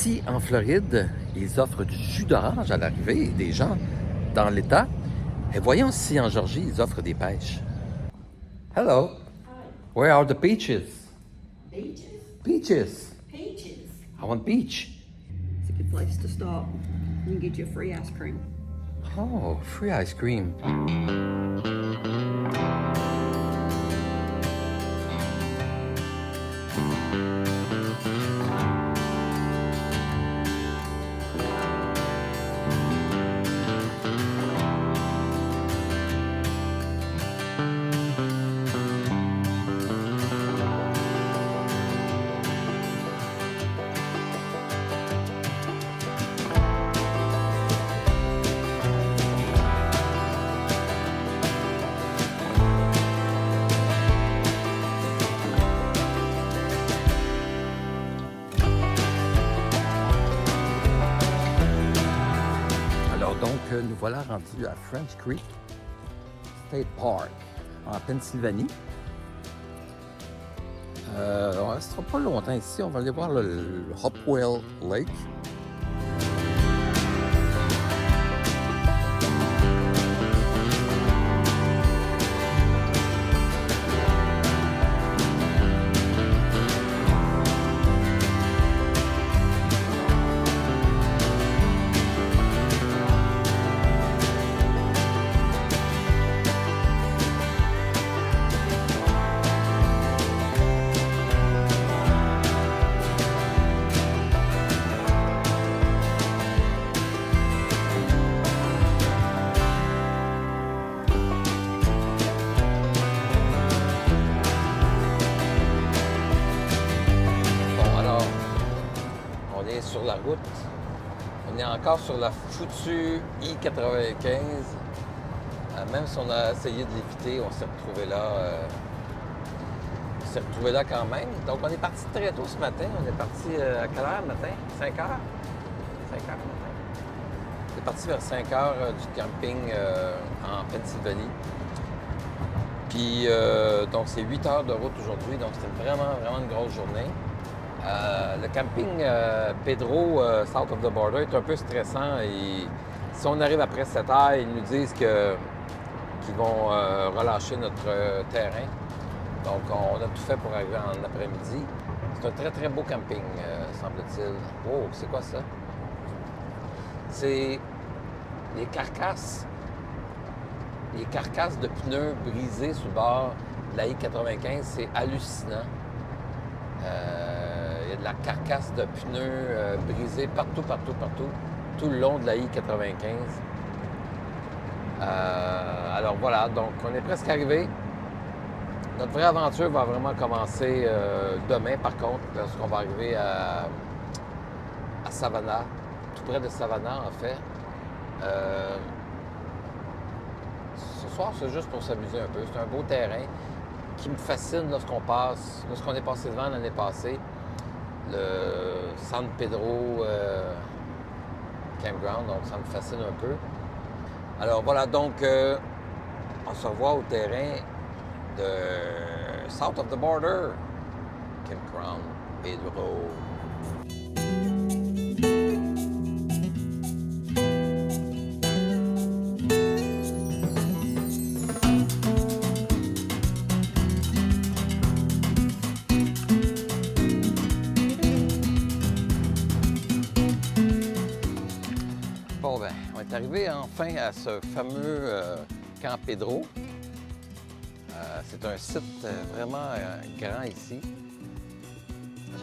Ici, en Floride, ils offrent du jus d'orange à l'arrivée des gens dans l'État. Et voyons si en Georgie, ils offrent des pêches. Hello. Hi. Where are the peaches? Beaches? Peaches. Peaches. I want peach. It's a good place to stop. You can get you a free ice cream. Oh, free ice cream. Nous voilà rendus à French Creek State Park, en Pennsylvanie. On ne restera pas longtemps ici. On va aller voir le Hopewell Lake. Sur la route. On est encore sur la foutue I-95. Même si on a essayé de l'éviter, on s'est retrouvé là. Quand même. Donc on est parti très tôt ce matin. On est parti à quelle heure le matin? 5 heures? 5 heures le matin. On est parti vers 5 heures du camping en Pennsylvanie. Puis donc c'est 8 heures de route aujourd'hui. Donc c'était vraiment une grosse journée. Le camping Pedro, South of the Border, est un peu stressant et si on arrive après 7 heures, ils nous disent qu'ils vont relâcher notre terrain. Donc, on a tout fait pour arriver en après-midi. C'est un très beau camping, semble-t-il. Oh, c'est quoi ça? C'est les carcasses de pneus brisés sur le bord de la I-95. C'est hallucinant. Il y a de la carcasse de pneus brisés partout, tout le long de la I-95. Alors voilà, donc on est presque arrivé. Notre vraie aventure va vraiment commencer demain, par contre, lorsqu'on va arriver à Savannah, tout près de Savannah, en fait. Ce soir, c'est juste pour s'amuser un peu. C'est un beau terrain qui me fascine lorsqu'on est passé devant l'année passée, le San Pedro Campground, donc ça me fascine un peu. Alors voilà, donc on se revoit au terrain de South of the Border Campground Pedro. Bon, ben, on est arrivé enfin à ce fameux Camp Pedro. C'est un site vraiment grand ici.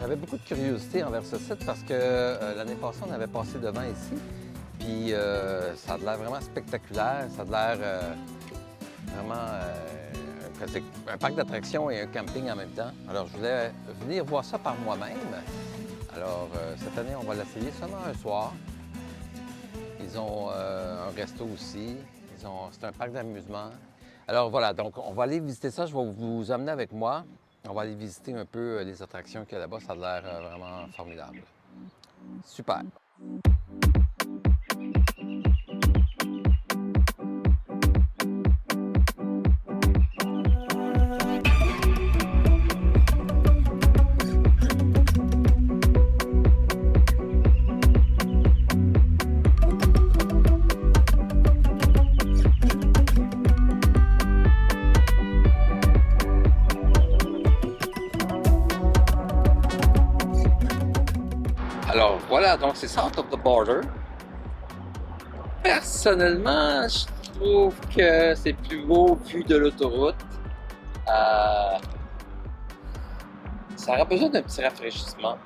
J'avais beaucoup de curiosité envers ce site parce que l'année passée, on avait passé devant ici. Puis ça a l'air vraiment spectaculaire. Ça a l'air vraiment... c'est un parc d'attractions et un camping en même temps. Alors, je voulais venir voir ça par moi-même. Alors, cette année, on va l'essayer seulement un soir. Ils ont un resto aussi. C'est un parc d'amusement. Alors voilà, donc on va aller visiter ça. Je vais vous emmener avec moi. On va aller visiter un peu les attractions qu'il y a là-bas. Ça a l'air vraiment formidable. Super. Voilà, donc c'est South of the Border. Personnellement, je trouve que c'est plus beau vu de l'autoroute. Ça aurait besoin d'un petit rafraîchissement.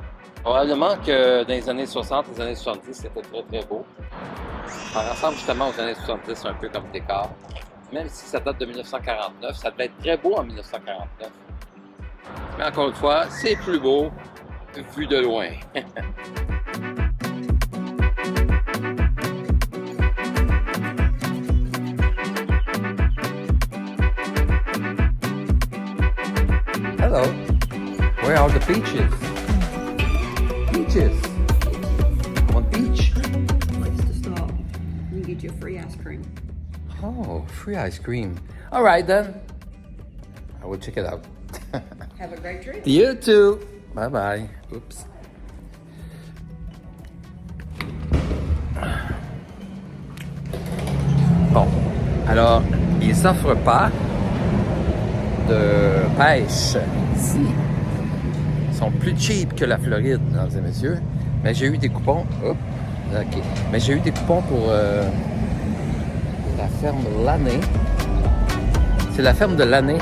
Probablement que dans les années 60, les années 70, c'était très très beau. Ça ressemble justement aux années 70, un peu comme décor. Même si ça date de 1949, ça devait être très beau en 1949. Mais encore une fois, c'est plus beau vu de loin. Hello. Where are the beaches? Beaches. I want beach. Place to stop and get you a free ice cream. Oh, free ice cream. All right then. I will check it out. Have a great trip. You too. Bye bye. Oops. Bon, alors, ils s'offrent pas de pêche ici. Ils sont plus cheap que la Floride, mesdames et messieurs. Mais j'ai eu des coupons. Hop, ok. Mais j'ai eu des coupons pour la ferme L'Année. C'est la ferme de L'Année.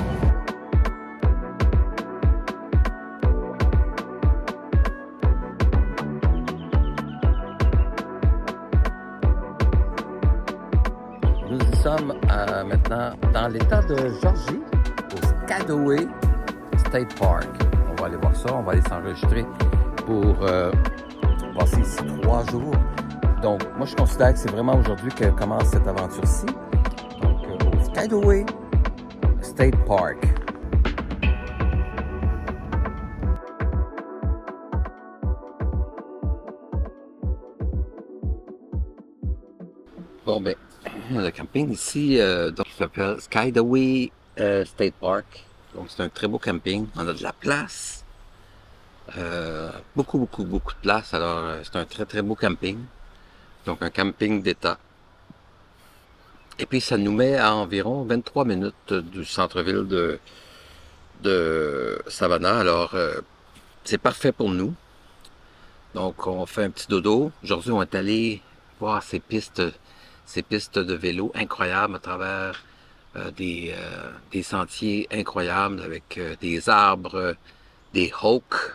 Nous sommes maintenant dans l'État de Georgie, au Skagway State Park. On va aller voir ça, on va aller s'enregistrer pour passer ici 3 jours. Donc, moi, je considère que c'est vraiment aujourd'hui que commence cette aventure-ci. Donc, au Skagway State Park. Bon, ben, le camping ici, donc, il s'appelle Skagway State Park. Donc, c'est un très beau camping. On a de la place. Beaucoup de place. Alors, c'est un très beau camping. Donc, un camping d'État. Et puis, ça nous met à environ 23 minutes du centre-ville de Savannah. Alors, c'est parfait pour nous. Donc, on fait un petit dodo. Aujourd'hui, on est allé voir ces pistes de vélo incroyables à travers des sentiers incroyables avec des arbres, des hawks.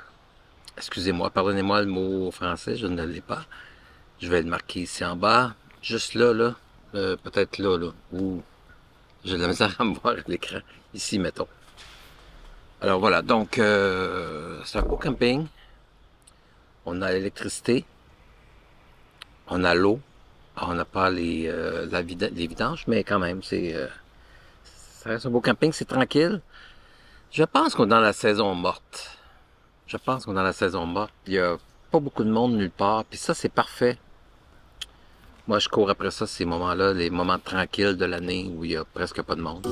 Excusez-moi, pardonnez-moi le mot français, je ne l'ai pas. Je vais le marquer ici en bas, juste là, peut-être là, où j'ai de la misère à me voir à l'écran. Ici, mettons. Alors voilà, donc c'est un beau camping. On a l'électricité, on a l'eau. On n'a pas les vidanges, mais quand même, ça reste un beau camping, c'est tranquille. Je pense qu'on est dans la saison morte. Il n'y a pas beaucoup de monde nulle part, puis ça, c'est parfait. Moi, je cours après ça, ces moments-là, les moments tranquilles de l'année où il n'y a presque pas de monde.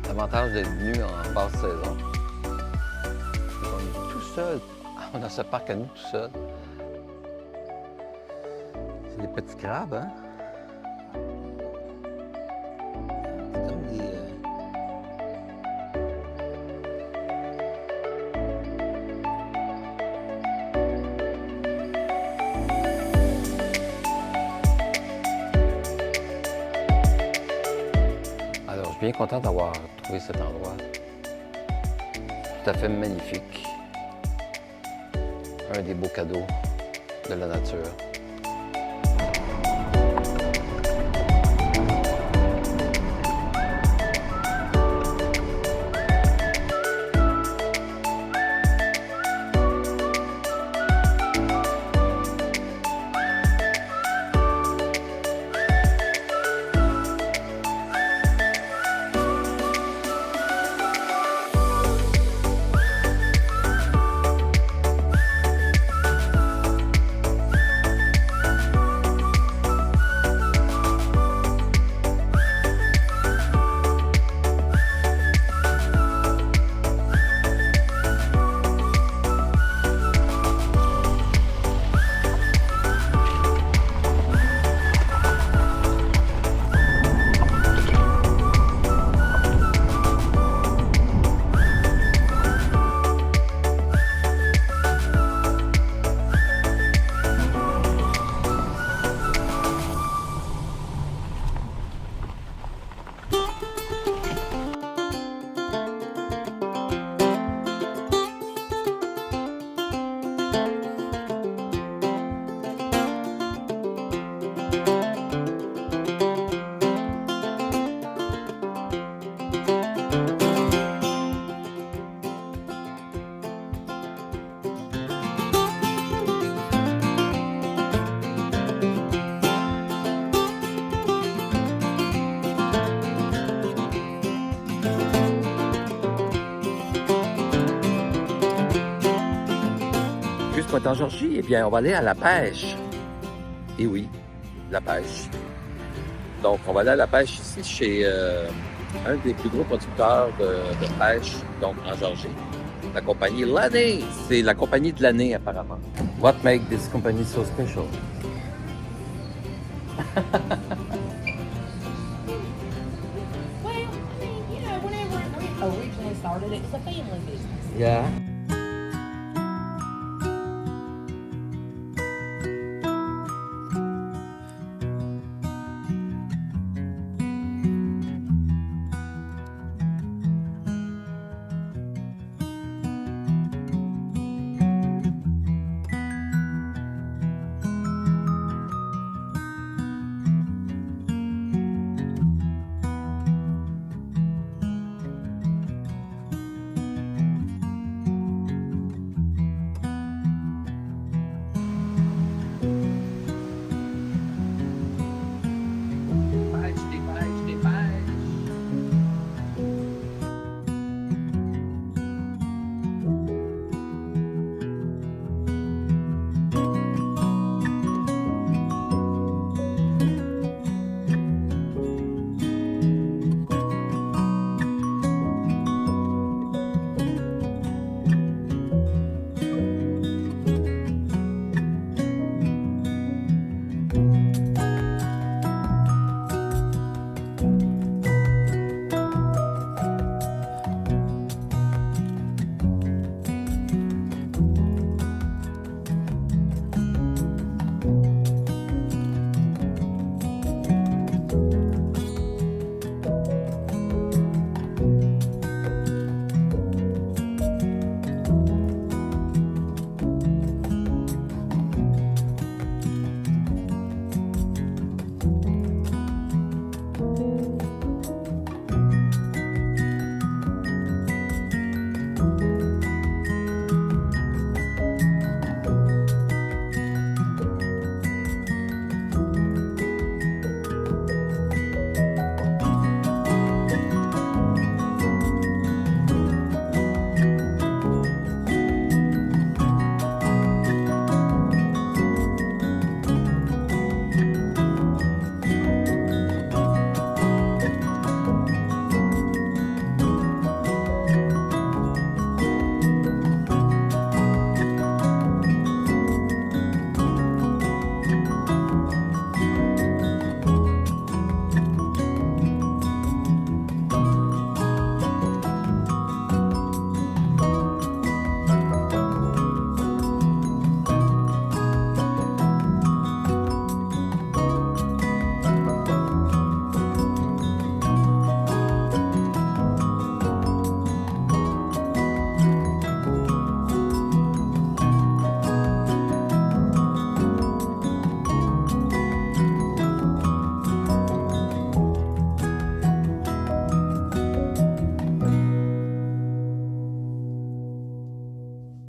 L'avantage d'être venu en basse saison, c'est qu'on est tout seul. On a ce parc à nous tout seul. C'est des petits crabes, hein? C'est comme des... suis bien content d'avoir trouvé cet endroit. Tout à fait magnifique. Un des beaux cadeaux de la nature. Puisqu'on est en Georgie, eh bien, on va aller à la pêche. Et oui, la pêche. Donc, on va aller à la pêche ici chez un des plus gros producteurs de pêche, donc en Georgie. La compagnie L'Année. C'est la compagnie de l'année, apparemment. What makes this company so special? Well, I mean, you know, whenever it originally started, it was a family business. Yeah.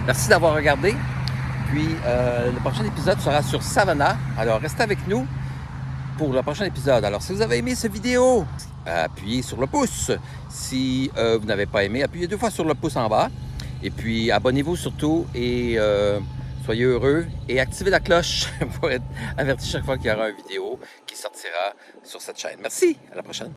Merci d'avoir regardé. Puis, le prochain épisode sera sur Savannah. Alors, restez avec nous pour le prochain épisode. Alors, si vous avez aimé cette vidéo, appuyez sur le pouce. Si vous n'avez pas aimé, appuyez 2 fois sur le pouce en bas. Et puis, abonnez-vous surtout et soyez heureux. Et activez la cloche pour être averti chaque fois qu'il y aura une vidéo qui sortira sur cette chaîne. Merci, à la prochaine.